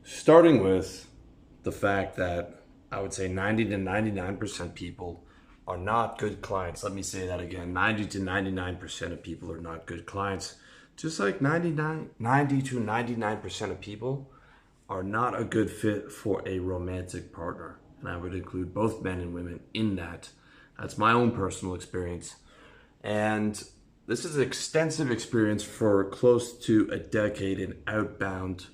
Starting with the fact that I would say 90 to 99% people are not good clients. Let me say that again. 90 to 99% of people are not good clients. Just like 90 to 99% of people are not a good fit for a romantic partner. And I would include both men and women in that. That's my own personal experience. And this is an extensive experience for close to a decade in outbound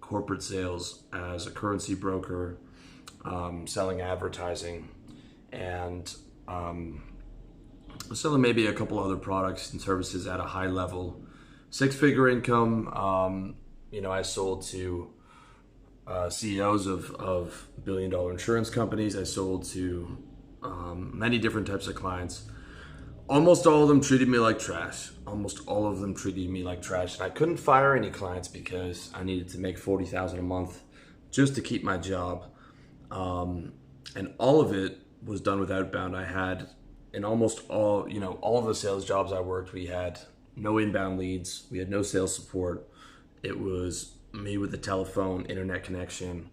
corporate sales as a currency broker, selling advertising, and selling maybe a couple other products and services at a high level. Six-figure income. I sold to CEOs of billion-dollar insurance companies. I sold to many different types of clients. Almost all of them treated me like trash. Almost all of them treated me like trash. And I couldn't fire any clients because I needed to make $40,000 a month just to keep my job. And all of it was done with outbound. I had in almost all of the sales jobs I worked, we had no inbound leads. We had no sales support. It was me with the telephone, internet connection,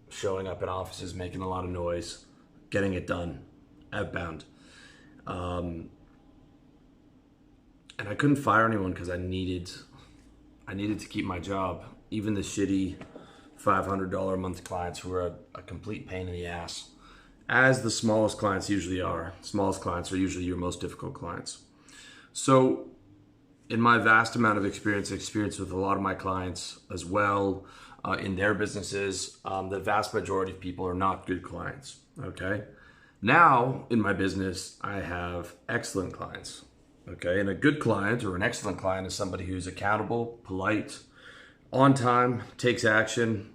showing up in offices, making a lot of noise, getting it done, outbound. And I couldn't fire anyone because I needed to keep my job. Even the shitty $500 a month clients who are a complete pain in the ass, as the smallest clients usually are. Smallest clients are usually your most difficult clients. So in my vast amount of experience with a lot of my clients as well, in their businesses, the vast majority of people are not good clients, okay? Now, in my business, I have excellent clients, okay? And a good client or an excellent client is somebody who's accountable, polite, on time, takes action,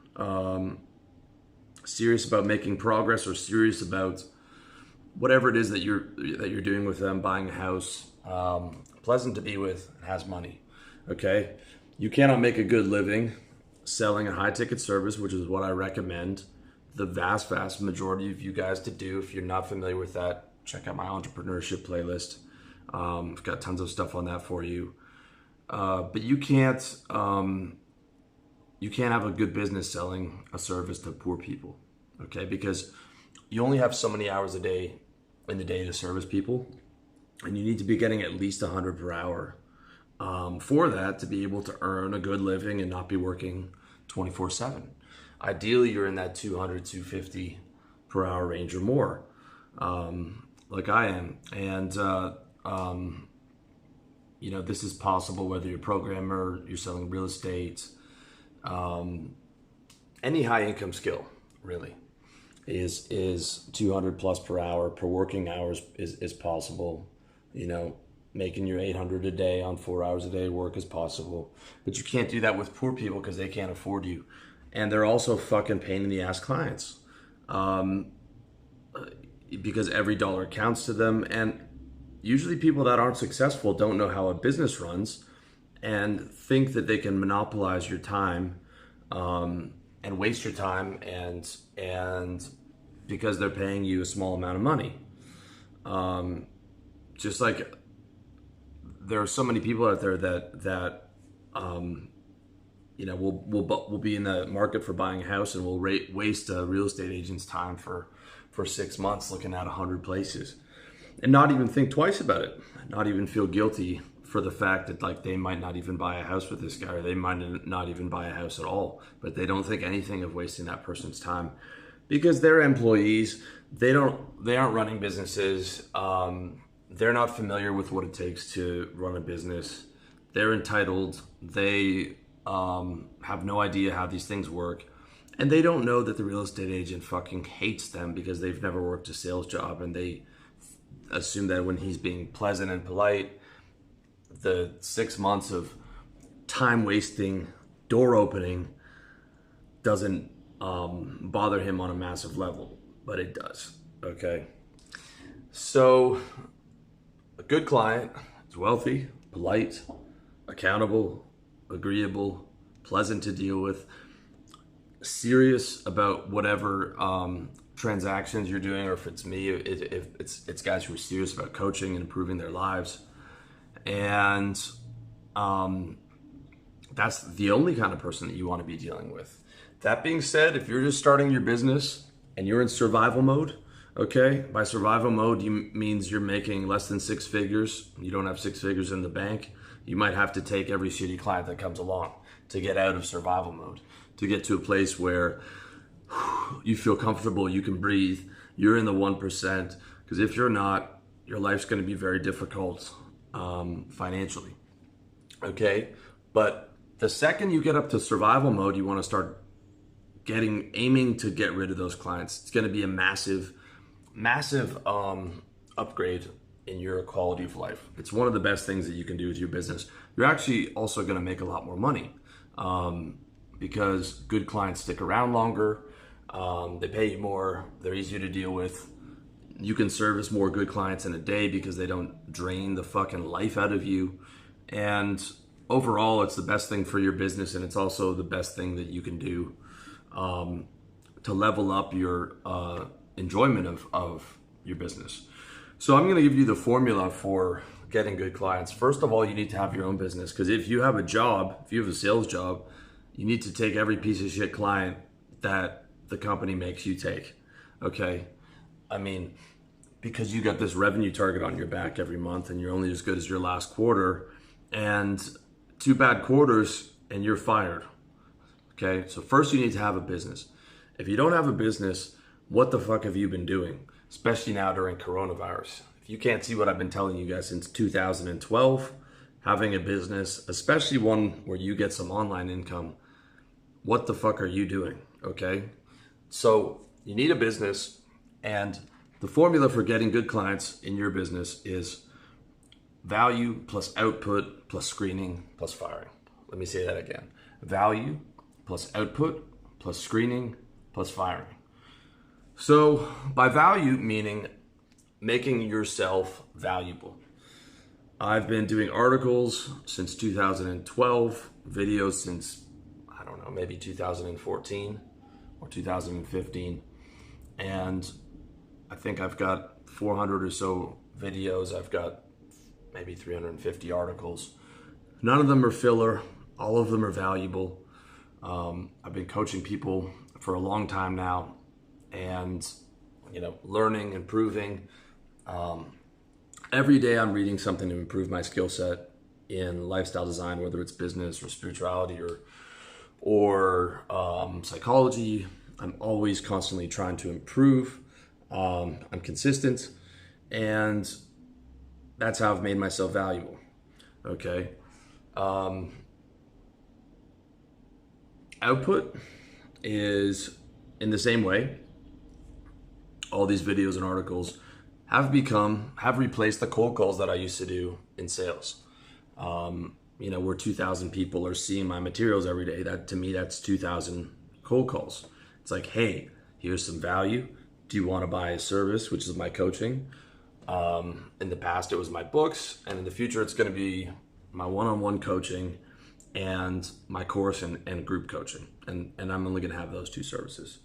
serious about making progress or serious about whatever it is that you're doing with them, buying a house, pleasant to be with, and has money, okay? You cannot make a good living selling a high-ticket service, which is what I recommend the vast majority of you guys to do. If you're not familiar with that, check out my entrepreneurship playlist. I've got tons of stuff on that for you. But you can't have a good business selling a service to poor people, okay? Because you only have so many hours a day in the day to service people, and you need to be getting at least 100 per hour for that to be able to earn a good living and not be working 24/7. Ideally, you're in that 200, 250 per hour range or more, like I am. And, this is possible whether you're a programmer, you're selling real estate, any high income skill really is 200 plus per hour per working hours is possible. Making your 800 a day on 4 hours a day work is possible, but you can't do that with poor people because they can't afford you. And they're also fucking pain in the ass clients, because every dollar counts to them. And usually people that aren't successful don't know how a business runs and think that they can monopolize your time, and waste your time and because they're paying you a small amount of money. Just like there are so many people out there that we'll be in the market for buying a house and we'll waste a real estate agent's time for 6 months looking at 100 places and not even think twice about it, not even feel guilty for the fact that like they might not even buy a house with this guy, or they might not even buy a house at all, but they don't think anything of wasting that person's time because they're employees. They aren't running businesses. They're not familiar with what it takes to run a business. They're entitled. They have no idea how these things work. And they don't know that the real estate agent fucking hates them because they've never worked a sales job, and they assume that when he's being pleasant and polite, the 6 months of time wasting, door opening doesn't bother him on a massive level, but it does, okay? So a good client is wealthy, polite, accountable, agreeable, pleasant to deal with, serious about whatever transactions you're doing, or if it's me, if it's guys who are serious about coaching and improving their lives. And that's the only kind of person that you want to be dealing with. That being said, if you're just starting your business and you're in survival mode, okay, by survival mode, means you're making less than 6 figures, you don't have 6 figures in the bank, you might have to take every shitty client that comes along to get out of survival mode, to get to a place where you feel comfortable, you can breathe, you're in the 1%, because if you're not, your life's going to be very difficult financially, okay? But the second you get up to survival mode, you want to start aiming to get rid of those clients. It's going to be a massive upgrade in your quality of life. It's one of the best things that you can do with your business. You're actually also going to make a lot more money because good clients stick around longer. They pay you more. They're easier to deal with. You can service more good clients in a day because they don't drain the fucking life out of you. And overall, it's the best thing for your business, and it's also the best thing that you can do to level up your enjoyment of your business. So I'm going to give you the formula for getting good clients. First of all, you need to have your own business, because if you have a job, if you have a sales job, you need to take every piece of shit client that the company makes you take, okay? I mean, because you got this revenue target on your back every month and you're only as good as your last quarter, and 2 bad quarters and you're fired, okay? So first you need to have a business. If you don't have a business, what the fuck have you been doing? Especially now during coronavirus. If you can't see what I've been telling you guys since 2012, having a business, especially one where you get some online income, what the fuck are you doing, okay? So you need a business, and the formula for getting good clients in your business is value plus output plus screening plus firing. Let me say that again. Value plus output plus screening plus firing. So by value, meaning making yourself valuable. I've been doing articles since 2012, videos since, I don't know, maybe 2014 or 2015. And I think I've got 400 or so videos. I've got maybe 350 articles. None of them are filler. All of them are valuable. I've been coaching people for a long time now, and learning, improving. Every day I'm reading something to improve my skill set in lifestyle design, whether it's business or spirituality or psychology. I'm always constantly trying to improve. I'm consistent, and that's how I've made myself valuable. Okay. Output is in the same way. All these videos and articles have replaced the cold calls that I used to do in sales. Where 2,000 people are seeing my materials every day. That, to me, that's 2,000 cold calls. It's like, hey, here's some value. Do you want to buy a service, which is my coaching? In the past, it was my books, and in the future, it's going to be my one-on-one coaching and my course and group coaching. And I'm only going to have those 2 services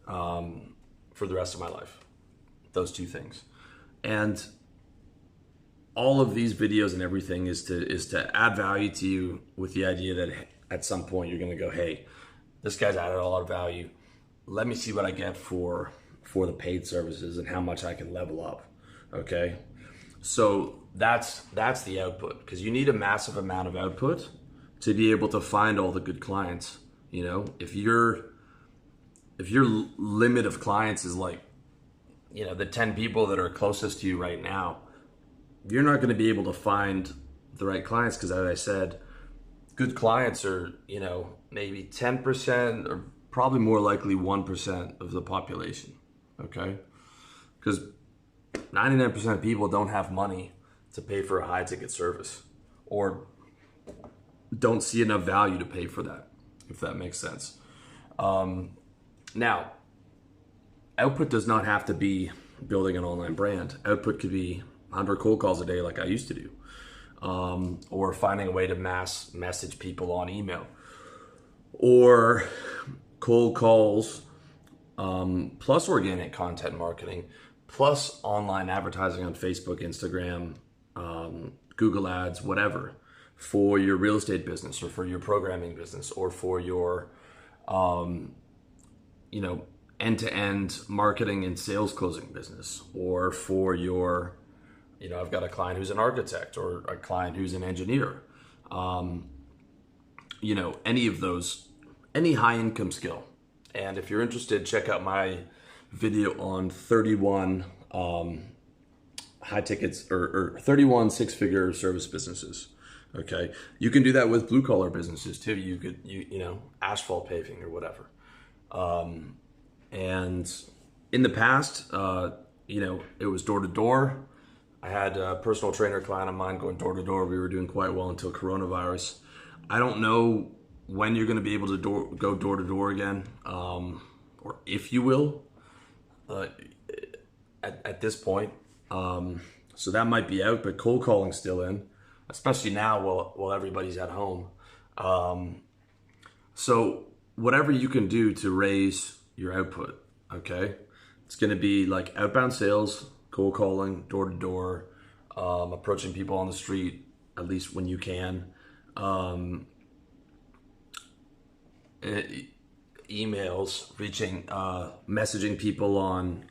for the rest of my life, those 2 things. And all of these videos and everything is to add value to you, with the idea that at some point you're going to go, hey, this guy's added a lot of value. Let me see what I get for the paid services and how much I can level up. Okay. So that's the output, because you need a massive amount of output to be able to find all the good clients. If your limit of clients is like, the 10 people that are closest to you right now, you're not going to be able to find the right clients, because as I said, good clients are, maybe 10% or probably more likely 1% of the population. Okay. Because 99% of people don't have money to pay for a high ticket service, or don't see enough value to pay for that, if that makes sense. Now, output does not have to be building an online brand. Output could be 100 cold calls a day like I used to do, or finding a way to mass message people on email, or cold calls plus organic content marketing, plus online advertising on Facebook, Instagram, Google Ads, whatever. for your real estate business, or for your programming business, or for your, end-to-end marketing and sales closing business, or for your, I've got a client who's an architect, or a client who's an engineer, any of those, any high income skill. And if you're interested, check out my video on 31 high tickets, or 31 six-figure service businesses. Okay, you can do that with blue collar businesses too. You could, asphalt paving or whatever. And in the past, it was door to door. I had a personal trainer client of mine going door to door. We were doing quite well until coronavirus. I don't know when you're going to be able to go door to door again, or if you will, at this point. So that might be out, but cold calling's still in, especially now while everybody's at home. So whatever you can do to raise your output, okay? It's going to be like outbound sales, cold calling, door to door, approaching people on the street, at least when you can, emails, reaching, messaging people on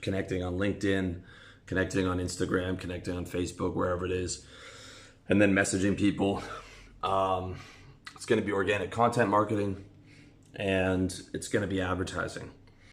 connecting on LinkedIn, connecting on Instagram, connecting on Facebook, wherever it is, and then messaging people. It's going to be organic content marketing, and it's going to be advertising.